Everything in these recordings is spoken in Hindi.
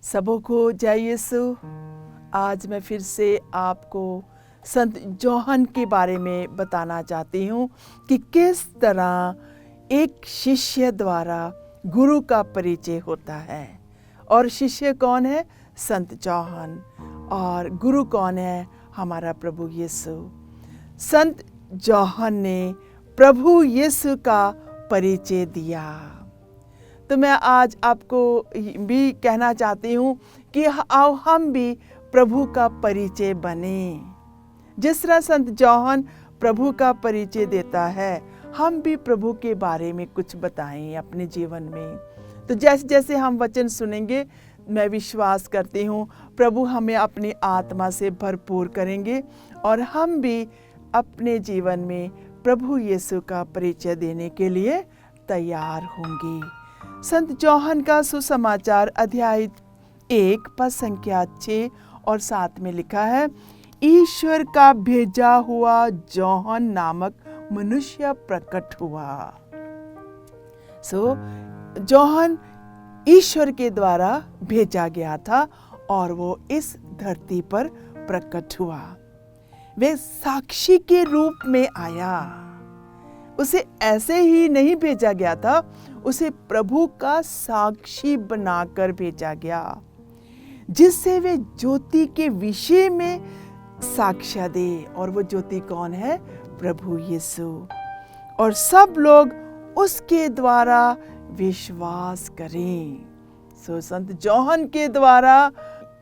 सबों को जय यीशु। आज मैं फिर से आपको संत जॉहन के बारे में बताना चाहती हूँ कि किस तरह एक शिष्य द्वारा गुरु का परिचय होता है। और शिष्य कौन है? संत जॉहन। और गुरु कौन है? हमारा प्रभु यीशु। संत जॉहन ने प्रभु यीशु का परिचय दिया। तो मैं आज आपको भी कहना चाहती हूँ कि आओ हम भी प्रभु का परिचय बने। जिस तरह संत जॉहन प्रभु का परिचय देता है, हम भी प्रभु के बारे में कुछ बताएं अपने जीवन में। तो जैसे जैसे हम वचन सुनेंगे, मैं विश्वास करती हूँ प्रभु हमें अपनी आत्मा से भरपूर करेंगे और हम भी अपने जीवन में प्रभु यीशु का परिचय देने के लिए तैयार होंगे। संत जॉहन का सुसमाचार अध्याय 1 पद संख्या 6 और 7 में लिखा है, ईश्वर का भेजा हुआ जॉहन नामक मनुष्य प्रकट हुआ। जॉहन ईश्वर के द्वारा भेजा गया था और वो इस धरती पर प्रकट हुआ। वे साक्षी के रूप में आया। उसे ऐसे ही नहीं भेजा गया था, उसे प्रभु का साक्षी बनाकर भेजा गया, जिससे वे ज्योति के विषय में साक्ष्य दे। और वो ज्योति कौन है? प्रभु यीशु। और सब लोग उसके द्वारा विश्वास करें। संत जॉहन के द्वारा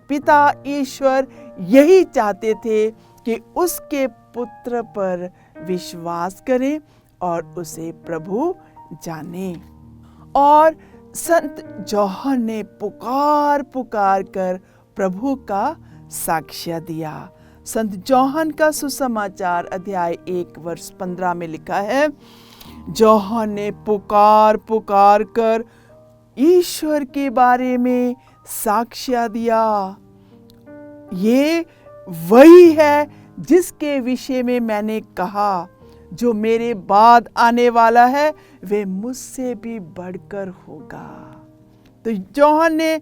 पिता ईश्वर यही चाहते थे कि उसके पुत्र पर विश्वास करें और उसे प्रभु जाने। और संत जॉहन ने पुकार पुकार कर प्रभु का साक्ष्य दिया। संत जॉहन का सुसमाचार अध्याय 1 वर्ष 15 में लिखा है, जॉहन ने पुकार पुकार कर ईश्वर के बारे में साक्ष्य दिया। ये वही है जिसके विषय में मैंने कहा, जो मेरे बाद आने वाला है वे मुझसे भी बढ़कर होगा। तो जॉहन ने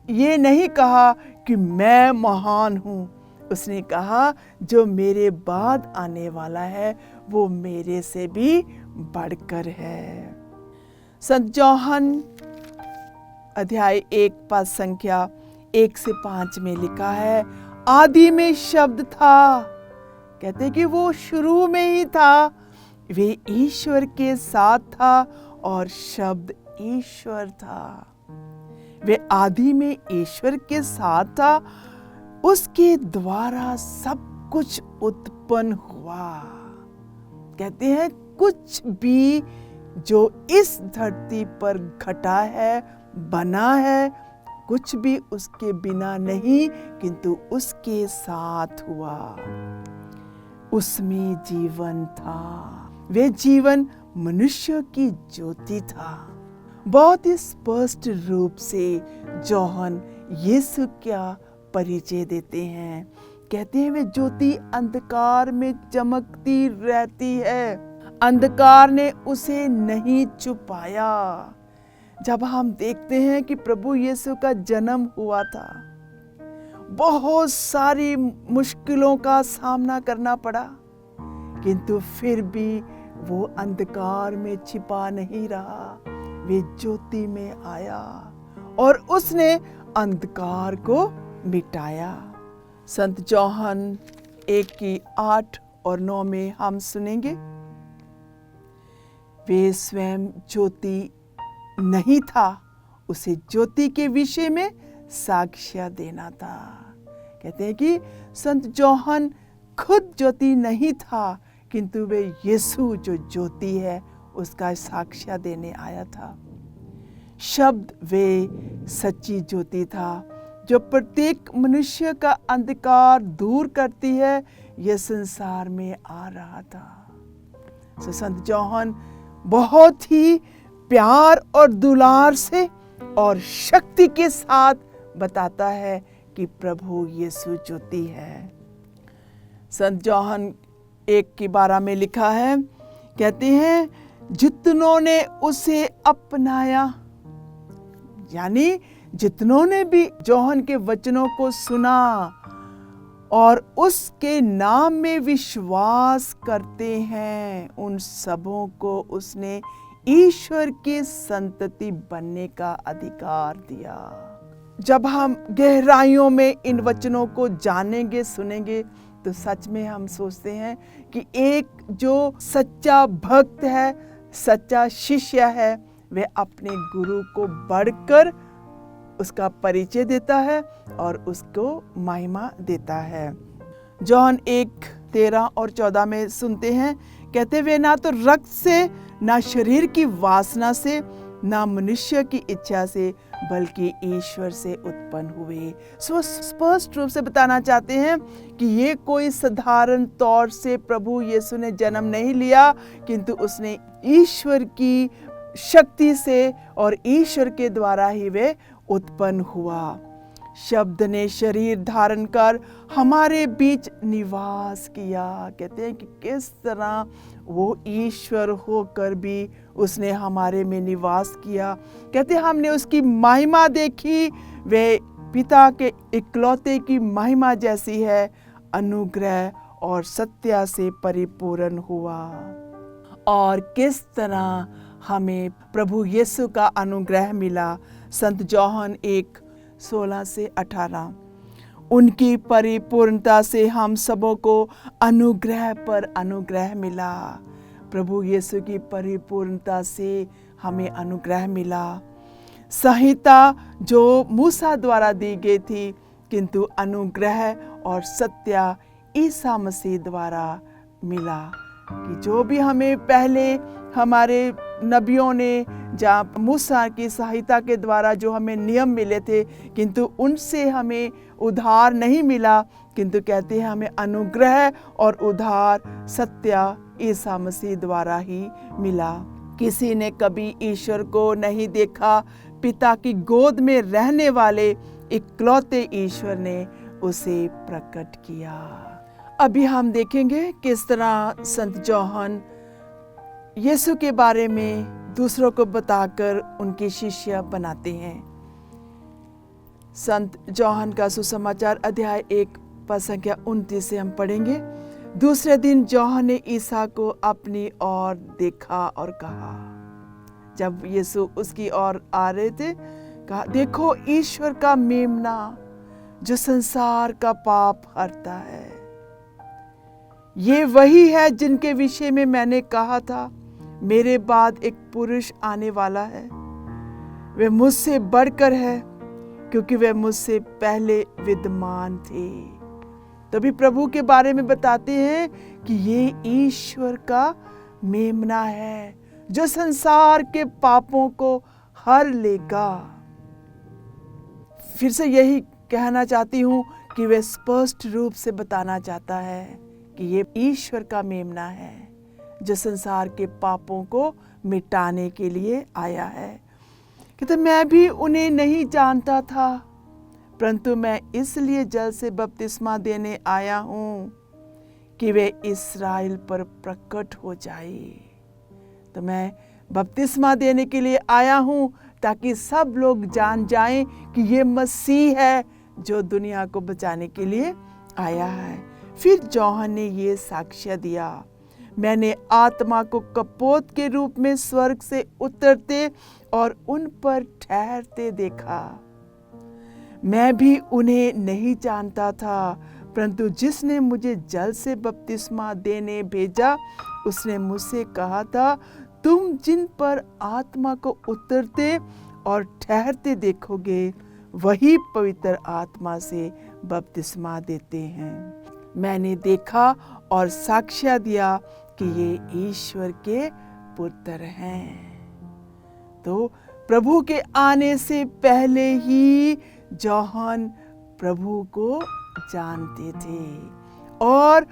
ये नहीं कहा कि मैं महान हूँ, उसने कहा जो मेरे बाद आने वाला है वो मेरे से भी बढ़कर है। संत जॉहन अध्याय 1 पद संख्या 1 से 5 में लिखा है, आदि में शब्द था। कहते कि वो शुरू में ही था, वे ईश्वर के साथ था और शब्द ईश्वर था। वे आदि में ईश्वर के साथ था, उसके द्वारा सब कुछ उत्पन्न हुआ। कहते हैं कुछ भी जो इस धरती पर घटा है, बना है, कुछ भी उसके बिना नहीं, किंतु उसके साथ हुआ। उसमें जीवन था, वे जीवन मनुष्य की ज्योति था। बहुत ही स्पष्ट रूप से जॉहन यीशु का परिचय देते हैं। कहते हैं वे ज्योति अंधकार में चमकती रहती है, अंधकार ने उसे नहीं छुपाया। जब हम देखते हैं कि प्रभु यीशु का जन्म हुआ था, बहुत सारी मुश्किलों का सामना करना पड़ा, किंतु फिर भी वो अंधकार में छिपा नहीं रहा, वे ज्योति में आया और उसने अंधकार को मिटाया। संत जॉहन 1 की 8 और 9 में हम सुनेंगे, वे स्वयं ज्योति नहीं था, उसे ज्योति के विषय में साक्ष्य देना था। कहते हैं कि संत जॉहन खुद ज्योति नहीं था, किंतु वे यीशु जो ज्योति है उसका साक्ष्य देने आया था। शब्द वे सच्ची ज्योति था जो प्रत्येक मनुष्य का अंधकार दूर करती है, यह संसार में आ रहा था। संत जॉहन बहुत ही प्यार और दुलार से और शक्ति के साथ बताता है कि प्रभु यीशु ज्योति है। संत जॉहन 1 की 12 में लिखा है, कहते हैं जितनों ने उसे अपनाया, यानी जितनों ने भी जौहन के वचनों को सुना और उसके नाम में विश्वास करते हैं, उन सबों को उसने ईश्वर की संतति बनने का अधिकार दिया। जब हम गहराइयों में इन वचनों को जानेंगे, सुनेंगे, तो सच में हम सोचते हैं कि एक जो सच्चा भक्त है, सच्चा शिष्य है, वह अपने गुरु को बढ़कर उसका परिचय देता है और उसको महिमा देता है। जॉन 1:13 और 14 में सुनते हैं, कहते वे ना तो रक्त से, ना शरीर की वासना से, ना मनुष्य की इच्छा से, बल्कि ईश्वर से उत्पन्न हुए। स्पष्ट रूप से बताना चाहते हैं कि ये कोई साधारण तौर से प्रभु यीशु ने जन्म नहीं लिया, किंतु उसने ईश्वर की शक्ति से और ईश्वर के द्वारा ही वे उत्पन्न हुआ। शब्द ने शरीर धारण कर हमारे बीच निवास किया। कहते हैं कि किस तरह वो ईश्वर होकर भी उसने हमारे में निवास किया। कहते हैं हमने उसकी महिमा देखी, वे पिता के इकलौते की महिमा जैसी है, अनुग्रह और सत्य से परिपूर्ण हुआ। और किस तरह हमें प्रभु यीशु का अनुग्रह मिला। संत जौहन 1:16 से 18, उनकी परिपूर्णता से हम सबों को अनुग्रह पर अनुग्रह मिला। प्रभु यीशु की परिपूर्णता से हमें अनुग्रह मिला। संहिता जो मूसा द्वारा दी गई थी, किंतु अनुग्रह और सत्य ईसा मसीह द्वारा मिला। कि जो भी हमें पहले हमारे नबियों ने जहाँ मूसा की संहिता के द्वारा जो हमें नियम मिले थे, किंतु उनसे हमें उद्धार नहीं मिला, किंतु कहते हैं हमें अनुग्रह और उद्धार सत्य ईसा मसीह द्वारा ही मिला। किसी ने कभी ईश्वर को नहीं देखा, पिता की गोद में रहने वाले इकलौते ईश्वर ने उसे प्रकट किया। अभी हम देखेंगे किस तरह संत जौहन यीशु के बारे में दूसरों को बताकर उनके शिष्य बनाते हैं। संत जौहन का सुसमाचार अध्याय 1 पद संख्या 29 से हम पढ़ेंगे। दूसरे दिन जौहन ने ईसा को अपनी ओर देखा और कहा, जब यीशु उसकी ओर आ रहे थे, कहा, देखो ईश्वर का मेमना जो संसार का पाप हरता है। ये वही है जिनके विषय में मैंने कहा था, मेरे बाद एक पुरुष आने वाला है, वे मुझसे बढ़कर है, क्योंकि वे मुझसे पहले विद्यमान थे। तभी प्रभु के बारे में बताते हैं कि ये ईश्वर का मेमना है जो संसार के पापों को हर लेगा। फिर से यही कहना चाहती हूँ कि वे स्पष्ट रूप से बताना चाहता है कि ये ईश्वर का मेमना है जो संसार के पापों को मिटाने के लिए आया है। कहते मैं भी उन्हें नहीं जानता था, परंतु मैं इसलिए जल से बपतिस्मा देने आया हूँ कि वे इस्राएल पर प्रकट हो जाए। तो मैं बपतिस्मा देने के लिए आया हूँ ताकि सब लोग जान जाएं कि ये मसीह है जो दुनिया को बचाने के लिए आया है। फिर जौहन ने ये साक्ष्य दिया, मैंने आत्मा को कपोत के रूप में स्वर्ग से उतरते और उन पर ठहरते देखा। मैं भी उन्हें नहीं जानता था, परंतु जिसने मुझे जल से बपतिस्मा देने भेजा उसने मुझसे कहा था, तुम जिन पर आत्मा को उतरते और ठहरते देखोगे वही पवित्र आत्मा से बपतिस्मा देते हैं। मैंने देखा और साक्ष्य दिया कि ये ईश्वर के पुत्र हैं। तो प्रभु के आने से पहले ही जौहन प्रभु को जानते थे और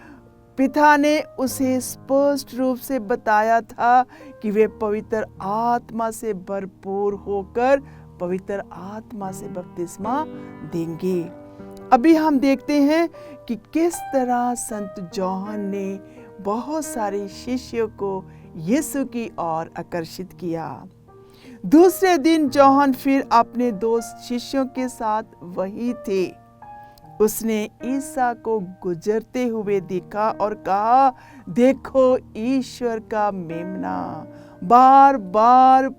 पिता ने उसे स्पष्ट रूप से बताया था कि वे पवित्र आत्मा से भरपूर होकर पवित्र आत्मा से बपतिस्मा देंगे। अभी हम देखते हैं कि किस तरह संत जौहन ने बहुत सारे शिष्यों को यीशु की ओर आकर्षित किया। दूसरे दिन यूहन्ना फिर अपने 2 शिष्यों के साथ वही थे। उसने ईसा को गुजरते हुए देखा और कहा, देखो ईश्वर का मेमना। बार बार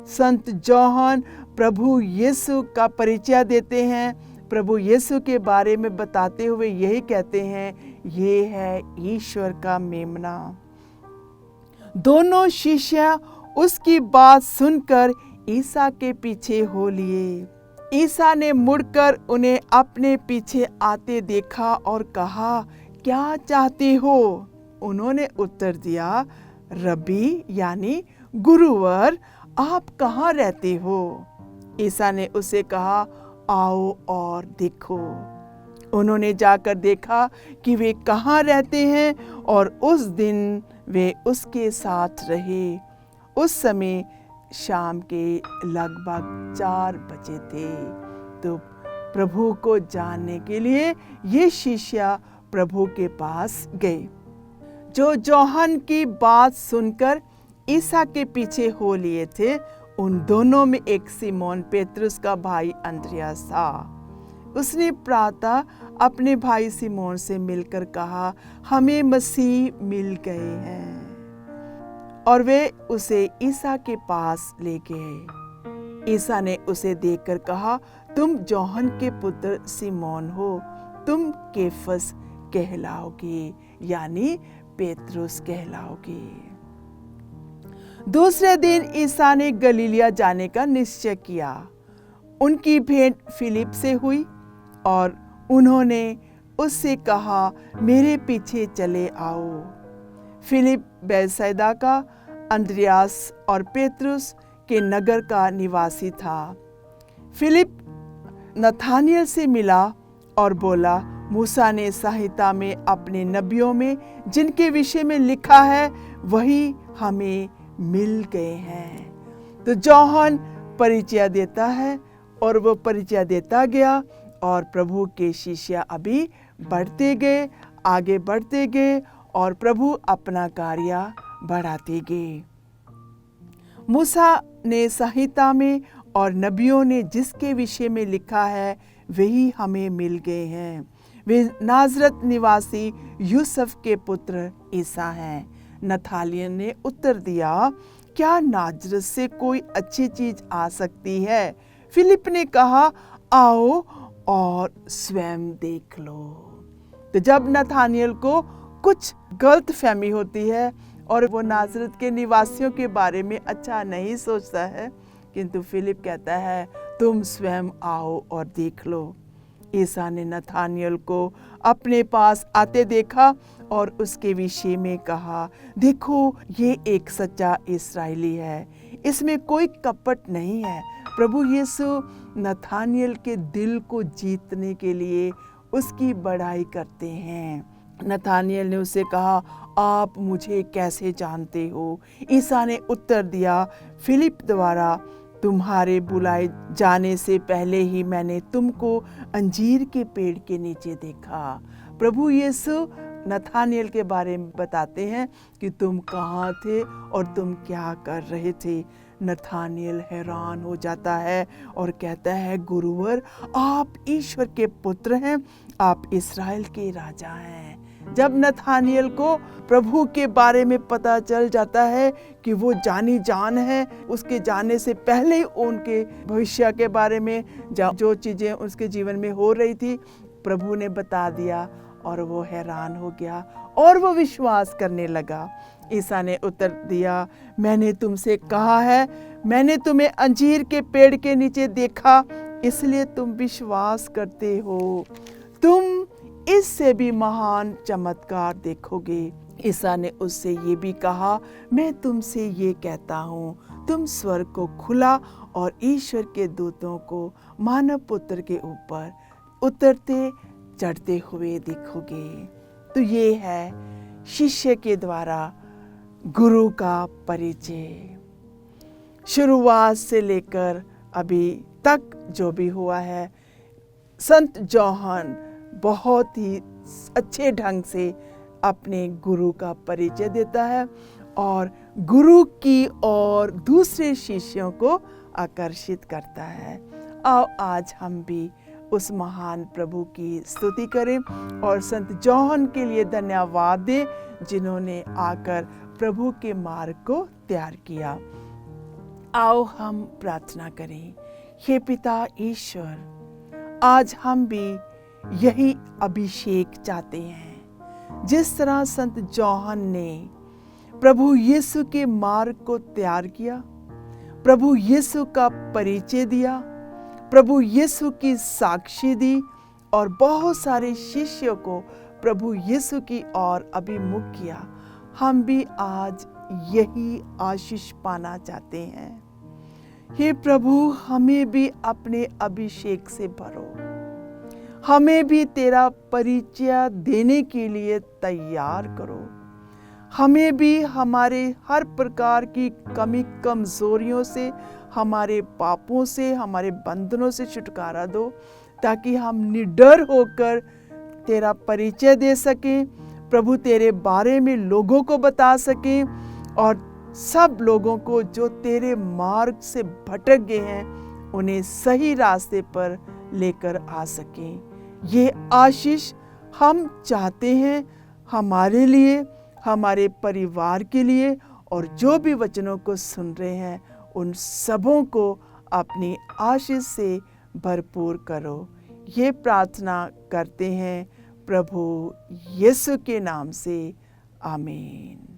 संत यूहन्ना प्रभु यीशु का परिचय देते हैं, प्रभु यीशु के बारे में बताते हुए यही कहते हैं, ये है ईश्वर का मेमना। दोनों शिष्य उसकी बात सुनकर ईसा के पीछे हो लिए। ईसा ने मुड़कर उन्हें अपने पीछे आते देखा और कहा, क्या चाहते हो? उन्होंने उत्तर दिया, रब्बी यानी गुरुवर, आप कहाँ रहते हो? ईसा ने उसे कहा, आओ और देखो। उन्होंने जाकर देखा कि वे कहाँ रहते हैं और उस दिन वे उसके साथ रहे। उस समय शाम के लगभग 4 बजे थे। तो प्रभु को जानने के लिए ये शिष्य प्रभु के पास गए, जो यूहन्ना की बात सुनकर ईसा के पीछे हो लिए थे। उन दोनों में एक सिमोन पेतरुस का भाई अंद्रियास था। उसने प्रातः अपने भाई सिमोन से मिलकर कहा, हमें मसीह मिल गए हैं। और वे उसे ईसा के पास ले गए। ईसा ने उसे देखकर कहा, तुम यूहन्ना के पुत्र सिमोन हो, तुम केफस कहलाओगे, यानी पेतरुस कहलाओगे। दूसरे दिन ईसा ने गलीलिया जाने का निश्चय किया। उनकी भेंट फिलिप से हुई और उन्होंने उससे कहा, मेरे पीछे चले आओ। फिलिप बैतसैदा का, अंद्रियास और पेतरुस के नगर का निवासी था। फिलिप नथानियल से मिला और बोला, मूसा ने संहिता में अपने नबियों में जिनके विषय में लिखा है वही हमें मिल गए हैं। तो यूहन्ना परिचय देता है और वो परिचय देता गया और प्रभु के शिष्य अभी बढ़ते गए, आगे बढ़ते गए और प्रभु अपना कार्य बढ़ाते गए। मूसा ने संहिता में और नबियों ने जिसके विषय में लिखा है वही हमें मिल गए हैं। वे नाजरत निवासी यूसुफ के पुत्र ईसा हैं। नथानियल ने उत्तर दिया, क्या नाजरत से कोई अच्छी चीज आ सकती है? फिलिप ने कहा, आओ और स्वयं देख लो। तो जब नथानियल को कुछ गलत फहमी होती है और वो नाजरत के निवासियों के बारे में अच्छा नहीं सोचता है, किंतु फिलिप कहता है, तुम स्वयं आओ और देख लो। ईसा ने नथानियल को अपने पास आते देखा और उसके विषय में कहा, देखो ये एक सच्चा इस्राएली है, इसमें कोई कपट नहीं है। प्रभु यीशु नथानियल के दिल को जीतने के लिए उसकी बड़ाई करते हैं। नथानियल ने उसे कहा, आप मुझे कैसे जानते हो? ईसा ने उत्तर दिया, फिलिप द्वारा तुम्हारे बुलाए जाने से पहले ही मैंने तुमको अंजीर के पेड़ के नीचे देखा। प्रभु यीशु नथानियल के बारे में बताते हैं कि तुम कहाँ थे और तुम क्या कर रहे थे। नथानियल हैरान हो जाता है और कहता है, गुरुवर, आप ईश्वर के पुत्र हैं, आप इस्राएल के राजा हैं। जब नथानियल को प्रभु के बारे में पता चल जाता है कि वो जानी जान है, उसके जाने से पहले ही उनके भविष्य के बारे में जो चीज़ें उसके जीवन में हो रही थी प्रभु ने बता दिया और वो हैरान हो गया और वो विश्वास करने लगा। ईसा ने उत्तर दिया, मैंने तुमसे कहा है, मैंने तुम्हें अंजीर के पेड़ के नीचे देखा, इसलिए तुम विश्वास करते हो। तुम इससे भी महान चमत्कार देखोगे। ईसा ने उससे ये भी कहा, मैं तुमसे ये कहता हूँ, तुम स्वर्ग को खुला और ईश्वर के दूतों को मानव पुत्र के ऊपर उतरते चढ़ते हुए देखोगे। तो ये है शिष्य के द्वारा गुरु का परिचय। शुरुआत से लेकर अभी तक जो भी हुआ है, संत यूहन्ना बहुत ही अच्छे ढंग से अपने गुरु का परिचय देता है और गुरु की और दूसरे शिष्यों को आकर्षित करता है। आओ आज हम भी उस महान प्रभु की स्तुति करें और संत जॉन के लिए धन्यवाद दें, जिन्होंने आकर प्रभु के मार्ग को तैयार किया। आओ हम प्रार्थना करें। हे पिता ईश्वर, आज हम भी यही अभिषेक चाहते हैं, जिस तरह संत जॉन ने प्रभु यीशु के मार्ग को तैयार किया, प्रभु यीशु का परिचय दिया, प्रभु यीशु की साक्षी दी और बहुत सारे शिष्यों को प्रभु यीशु की ओर अभिमुख किया। हम भी आज यही आशीष पाना चाहते हैं। हे प्रभु, हमें भी अपने अभिषेक से भरो, हमें भी तेरा परिचय देने के लिए तैयार करो। हमें भी हमारे हर प्रकार की कमी कमजोरियों से, हमारे पापों से, हमारे बंधनों से छुटकारा दो, ताकि हम निडर होकर तेरा परिचय दे सकें, प्रभु तेरे बारे में लोगों को बता सकें और सब लोगों को जो तेरे मार्ग से भटक गए हैं उन्हें सही रास्ते पर लेकर आ सकें। ये आशीष हम चाहते हैं हमारे लिए, हमारे परिवार के लिए, और जो भी वचनों को सुन रहे हैं उन सबों को अपनी आशीष से भरपूर करो। ये प्रार्थना करते हैं प्रभु यीशु के नाम से, आमीन।